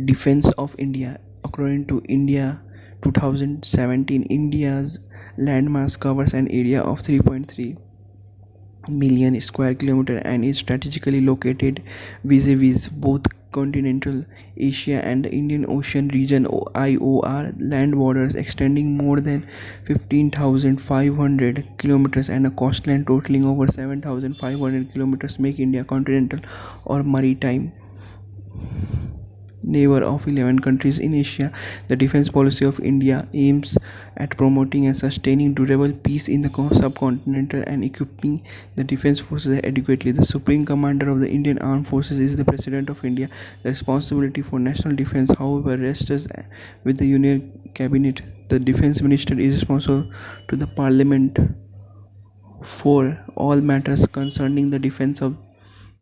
Defense of India. According to India 2017, India's landmass covers an area of 3.3 million square kilometer and is strategically located vis-a-vis both continental Asia and the Indian Ocean region IOR land borders extending more than 15,500 kilometers and a coastline totaling over 7,500 kilometers make India continental or maritime neighbor of 11 countries in Asia. The defense policy of India aims at promoting and sustaining durable peace in the subcontinent and equipping the defense forces adequately. The Supreme Commander of the Indian Armed Forces is the President of India. The responsibility for national defense, however, rests with the Union Cabinet. The Defense Minister is responsible to the Parliament for all matters concerning the defense of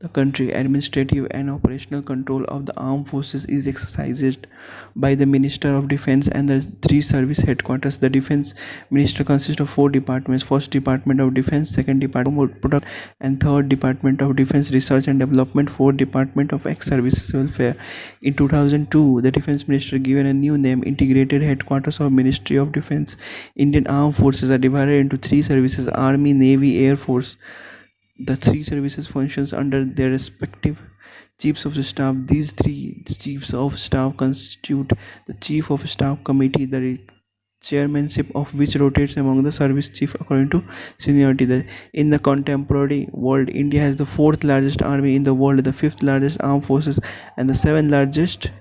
the country. Administrative and operational control of the armed forces is exercised by the Minister of Defense and the three service headquarters. The Defense Minister consists of four departments: First Department of Defense, Second Department of Product, and Third Department of Defense Research and Development, Fourth Department of Ex-Services Welfare. In 2002, the Defense Minister given a new name, Integrated Headquarters of Ministry of Defense. Indian Armed Forces are divided into three services: Army, Navy, Air Force. The three services functions under their respective chiefs of staff. These three chiefs of staff constitute the Chief of Staff Committee, the chairmanship of which rotates among the service chief according to seniority. In the contemporary world, India has the fourth largest army in the world, the fifth largest armed forces, and the seventh largest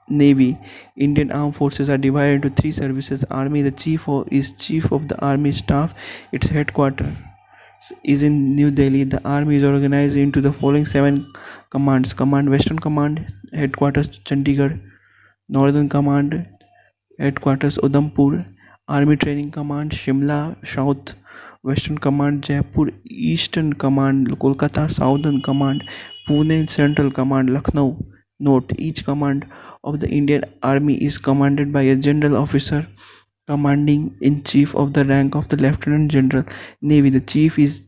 Navy. Indian Armed Forces are divided into three services. Army, the is chief of the army staff. Its headquarters is in New Delhi. The army is organized into the following seven commands: Western Command, headquarters Chandigarh; Northern Command, headquarters Udhampur; Army Training Command Shimla, South; Western Command Jaipur; Eastern Command Kolkata; Southern Command Pune; Central Command Lucknow. Note: each command of the Indian Army is commanded by a general officer commanding in chief of the rank of the lieutenant general. Navy: the chief is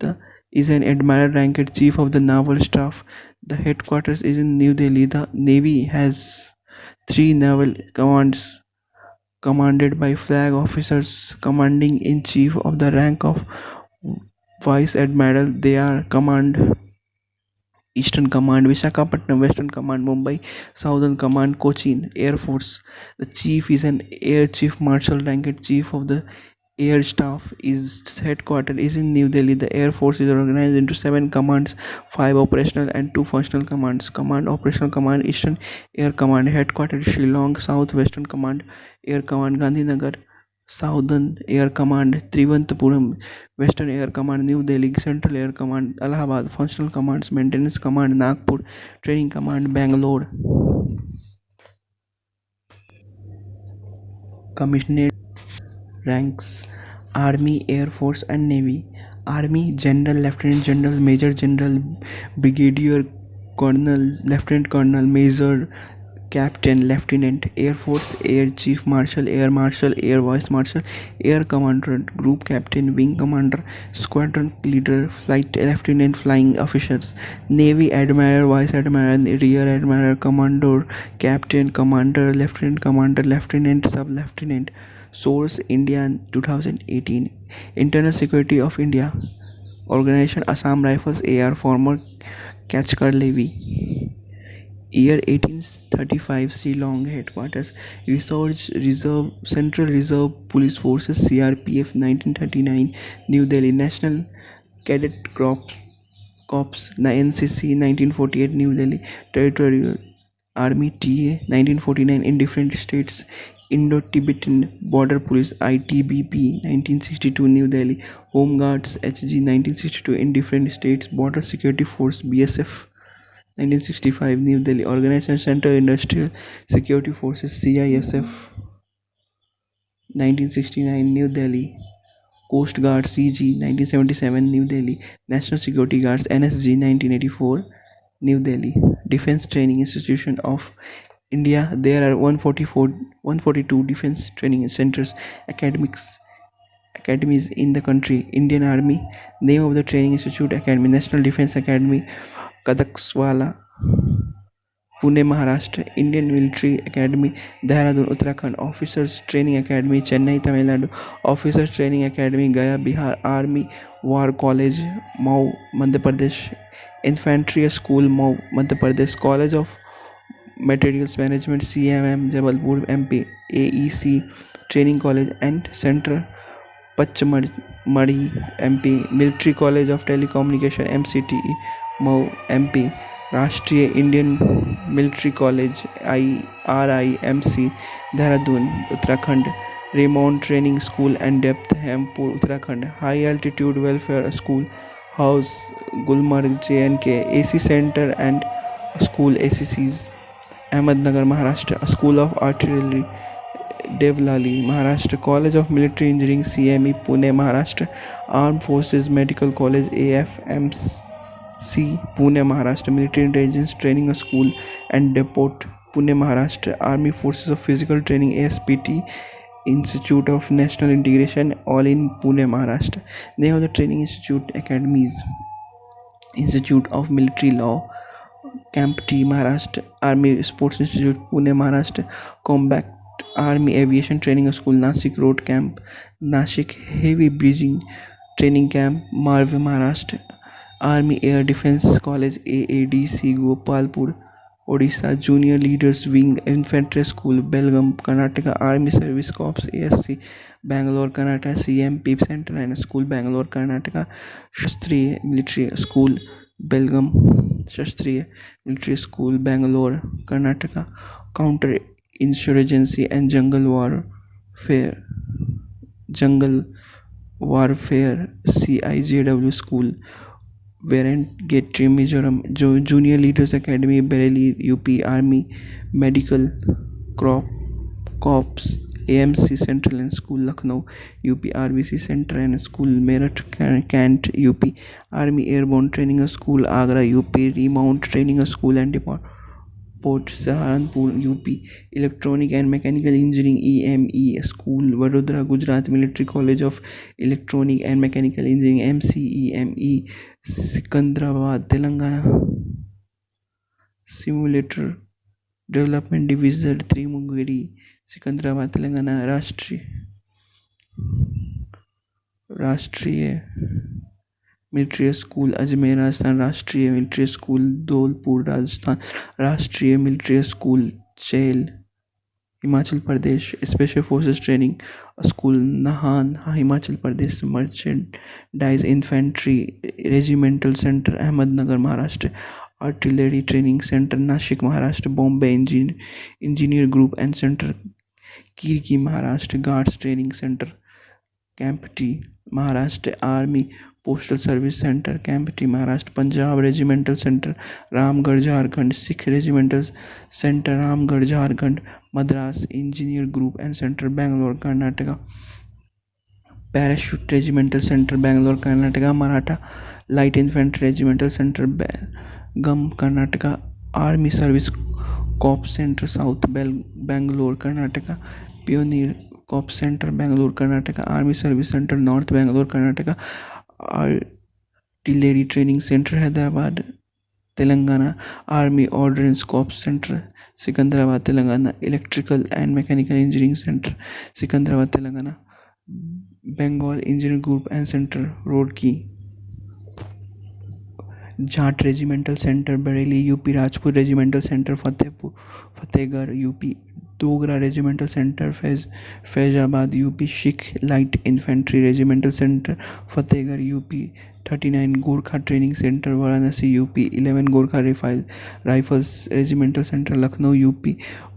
an admiral ranked chief of the naval staff. The headquarters is in New Delhi. The Navy has three naval commands commanded by flag officers commanding in chief of the rank of vice admiral. They are command Eastern Command Visakhapatnam, Western Command Mumbai, Southern Command Cochin. Air Force: the chief is an air chief marshal ranked chief of the air staff. Its headquarters is in New Delhi. The Air Force is organized into seven commands, five operational and two functional commands. Operational Command Eastern Air Command, headquarters Shillong. South Western Command Air Command Gandhinagar. Southern Air Command Trivandrum, Western Air Command New Delhi, Central Air Command Allahabad, Functional Commands Maintenance Command Nagpur, Training Command Bangalore. Commissioned ranks: Army, Air Force and Navy. Army: General, Lieutenant General, Major General, Brigadier Colonel, Lieutenant Colonel, Major, Captain, Lieutenant. Air Force: Air Chief Marshal, Air Marshal, Air Vice Marshal, Air Commander, Group Captain, Wing Commander, Squadron Leader, Flight Lieutenant, Flying Officers. Navy: Admiral, Vice Admiral, Rear Admiral, Commodore, Captain, Commander, Lieutenant Commander, Lieutenant, Sub-Lieutenant. Source: India 2018. Internal Security of India. Organization: Assam Rifles AR, former Kachkar Levy. Year 1835, Shillong. Headquarters Reserve Central Reserve Police Forces CRPF. 1939, New Delhi. National Cadet Corps NCC. 1948, New Delhi. Territorial Army TA. 1949, in different states. Indo-Tibetan Border Police ITBP. 1962, New Delhi. Home Guards HG. 1962, in different states. Border Security Force BSF. 1965, New Delhi. Organization Center Industrial Security Forces CISF. 1969, New Delhi. Coast Guard CG. 1977, New Delhi. National Security Guards NSG. 1984, New Delhi. Defense Training Institution of India. There are 142 defense training centers, academies in the country. Indian Army. Name of the training institute: Academy, National Defense Academy, Kadakswala, Pune Maharashtra, Indian military academy Dehradun Uttarakhand, officers training academy Chennai Tamil Nadu, officers training academy Gaya Bihar, army war college Mhow Madhya Pradesh, infantry school Mhow Madhya Pradesh, college of materials management CMM Jabalpur MP, AEC training college and centre Pachmarhi MP, military college of telecommunication MCTE Mhow MP, Rashtriya Indian military college RIMC Dehradun Uttarakhand, remount training school and depth Hempur Uttarakhand, high altitude welfare school house Gulmarg JNK, AC centre and school ACCs Ahmednagar Maharashtra, school of artillery Devlali Maharashtra, college of military engineering CME Pune Maharashtra, arm forces medical college AFMC Pune Maharashtra, military intelligence training school and depot Pune Maharashtra, army forces of physical training ASPT Institute of National Integration all in Pune Maharashtra. They have the training institute academies, Institute of Military Law Camp T Maharashtra, Army Sports Institute Pune Maharashtra, Combat Army Aviation Training School Nasik Road Camp, Nashik Heavy Bridging Training Camp Marve Maharashtra, Army Air Defense College AADC Gopalpur Odisha, Junior Leaders Wing Infantry School Belgaum Karnataka, Army Service Corps ASC Bangalore Karnataka, CM Peep Center and School Bangalore Karnataka, Shastriya Military School Belgaum, Shastriya Military School Bangalore Karnataka, Counter Insurgency and Jungle Warfare CIJW School Warrant Gateway Mizoram, Junior Leaders Academy Bareilly UP, Army Medical Corps AMC Central and School Lucknow UP, RBC Center and School Meerut Kant UP, Army Airborne Training School Agra UP, Remount Training School and Depot Port Saharanpur UP, Electronic and Mechanical Engineering EME School Vadodara Gujarat, Military College of Electronic and Mechanical Engineering MCEME Sikandrabad Telangana, Simulator Development Division 3 Mungiri Sikandrabad Telangana, Rashtriya military school Ajmer Rajasthan, Rashtriya military school Dholpur Rajasthan, Rashtriya military school Chail Himachal Pradesh, special forces training school Nahan Himachal Pradesh, merchandise infantry regimental centre Ahmednagar Maharashtra, artillery training centre Nashik Maharashtra, Bombay engineer group and centre Kirkee Maharashtra, guards training centre Kamptee Maharashtra, army postal service centre Kamptee Maharashtra, Punjab regimental centre Ramgarh Jharkhand, Sikh regimental centre Ramgarh Jharkhand, Madras engineer group and centre Bangalore Karnataka, parachute regimental centre Bangalore Karnataka, Maratha light infantry regimental centre Belgaum Karnataka, army service corps centre south Bangalore Karnataka, pioneer corps centre Bangalore Karnataka, army service centre north Bangalore Karnataka, artillery training centre Hyderabad Telangana, army ordnance corps centre Secunderabad Telangana, electrical and mechanical engineering centre Secunderabad Telangana, Bengal engineering group and centre Roorkee, Jat regimental centre Bareilly UP, Rajput regimental centre Fatehgarh UP, Dogra regimental centre Faizabad UP, Sikh light infantry regimental centre Fatehgarh UP, 39 Gorkha training centre Varanasi UP, 11 Gorkha rifles regimental centre Lucknow UP,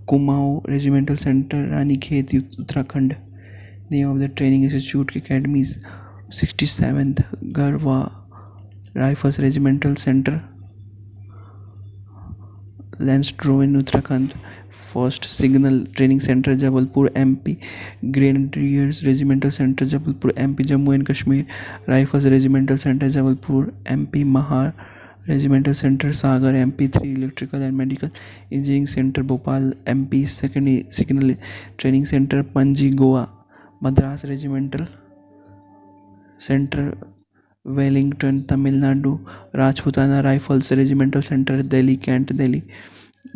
Kumaon regimental centre Ranikhet Uttarakhand. Name of the training institute academies 67th Garhwal rifles regimental centre Lansdowne Uttarakhand, first signal training centre Jabalpur MP, grenadiers regimental centre Jabalpur MP, Jammu and Kashmir rifles regimental centre Jabalpur MP, Mahar regimental centre Sagar MP, 3 electrical and medical engineering centre Bhopal MP, second signal training centre Panaji Goa, Madras regimental centre Wellington Tamil Nadu, Rajputana rifles regimental centre Delhi cantt Delhi,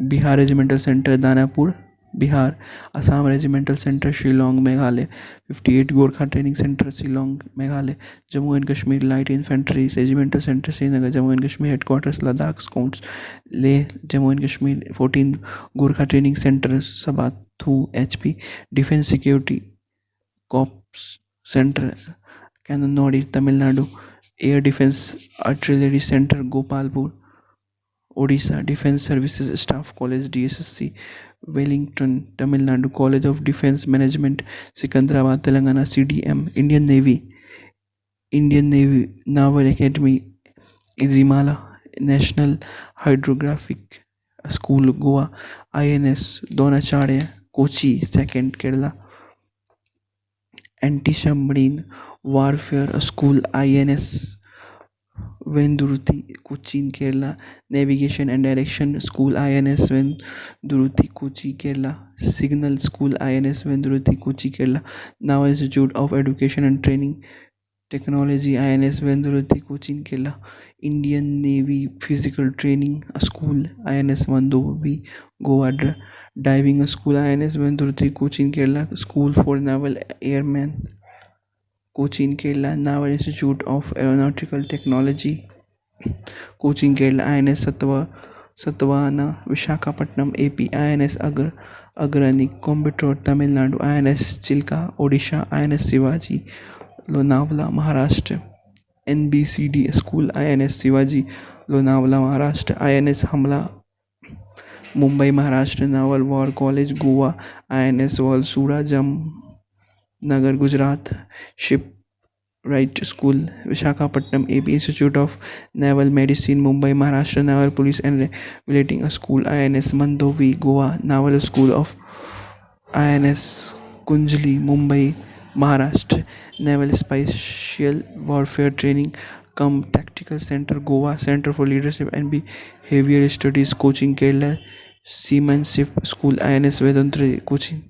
Bihar regimental centre Danapur Bihar, Assam regimental centre Shillong Meghalaya, 58 Gorkha training centre Shillong Meghalaya, Jammu and Kashmir light infantry regimental centre Srinagar, Jammu and Kashmir headquarters Ladakh scouts Leh, Jammu and Kashmir 14 Gorkha training centre Sabathu HP, defence security corps centre Cannanore Tamil Nadu, air defence artillery centre Gopalpur Odisha, defence services staff college DSSC Wellington Tamil Nadu, college of defence management Secunderabad Telangana, CDM Indian navy naval academy Ezhimala, national hydrographic school Goa, INS Dronacharya Kochi second Kerala, anti submarine warfare school INS Venduruthy Cochin Kerala, navigation and direction school INS Venduruthy Kochi Kerala, signal school INS Venduruthy Kochi Kerala, naval institute of education and training technology INS Venduruthy Cochin Kerala, Indian navy physical training school INS Mandovi Goa, diving school INS Venduruthy Cochin Kerala, school for naval airman Cochin Kerala, naval institute of aeronautical technology Cochin Kerala, INS Satavahana Visakhapatnam AP, INS Agrani Coimbatore Tamil Nadu, INS Chilka Odisha, INS Shivaji Lonavala Maharashtra, NBCD school INS Shivaji Lonavala Maharashtra, INS Hamla Mumbai Maharashtra, naval war college Goa, INS Valsura Nagar Gujarat, ship wright school Visakhapatnam AP, institute of naval medicine Mumbai Maharashtra, naval police and regulating school INS Mandovi Goa, naval school of INS Kunjali Mumbai Maharashtra, naval special warfare training cum tactical centre Goa, centre for leadership and behaviour studies Cochin Kerala, seamanship school INS Vedant Cochin,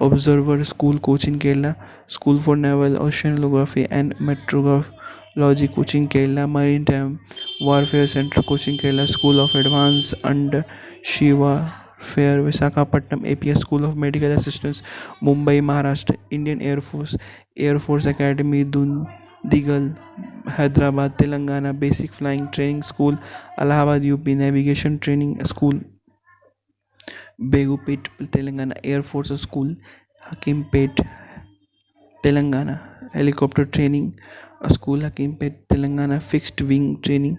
observer school Cochin Kerala, school for naval oceanography and metrology Cochin Kerala, maritime warfare centre Cochin Kerala, school of advance under sea warfare Visakhapatnam AP, school of medical assistance Mumbai Maharashtra, Indian air force academy Dundigal Hyderabad Telangana, basic flying training school Allahabad UP, navigation training school Begumpet Telangana, air force school Hakimpet Telangana, helicopter training school Hakimpet Telangana, fixed wing training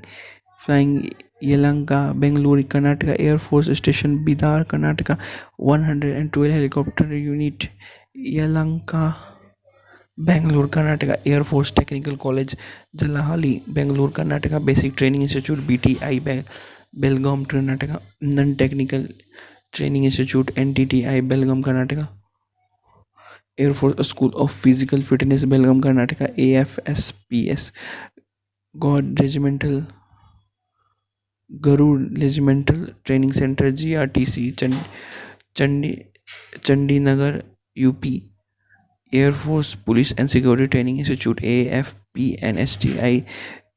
flying Yelahanka Bengaluru Karnataka, air force station Bidar Karnataka, 112 helicopter unit Yelahanka Bengaluru Karnataka, air force technical college Jalahalli Bengaluru Karnataka, basic training institute BTI Belgaum Karnataka, non technical training institute NTTI Belgaum Karnataka, air force school of physical fitness Belgaum Karnataka, AFSPS Garud regimental training centre GRTC Chandinagar UP, air force police and security training institute AFPNSTI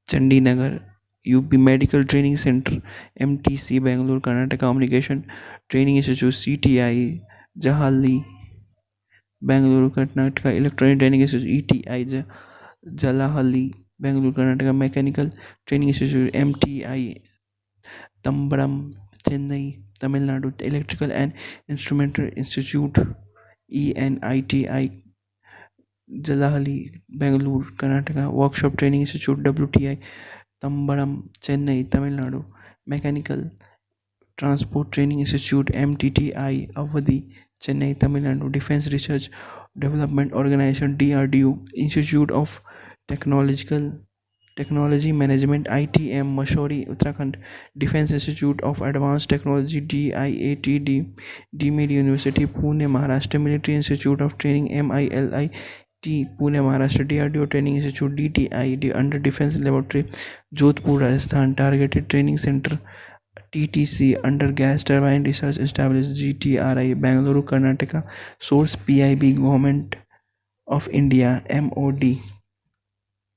Chandinagar UP, medical training centre MTC Bengaluru Karnataka, communication training institute CTI Jalahalli Bengaluru Karnataka, electronic training institute ETI Jalahalli Bengaluru Karnataka, mechanical training institute MTI Tambaram Chennai Tamil Nadu, electrical and instrumental institute ENITI Jalahalli Bengaluru Karnataka, workshop training institute WTI Tambaram Chennai Tamil Nadu, mechanical transport training institute MTTI Avadi Chennai Tamil Nadu, defence research development organisation DRDO, institute of technology management ITM Mussoorie Uttarakhand, defence institute of advance technology DIAT deemed university Pune Maharashtra, military institute of training MILIT Pune Maharashtra, DRDO training institute DTI under defence laboratory Jodhpur Rajasthan, targeted training centre TTC under gas turbine research establish GTRI Bengaluru Karnataka, source PIB government of India MOD।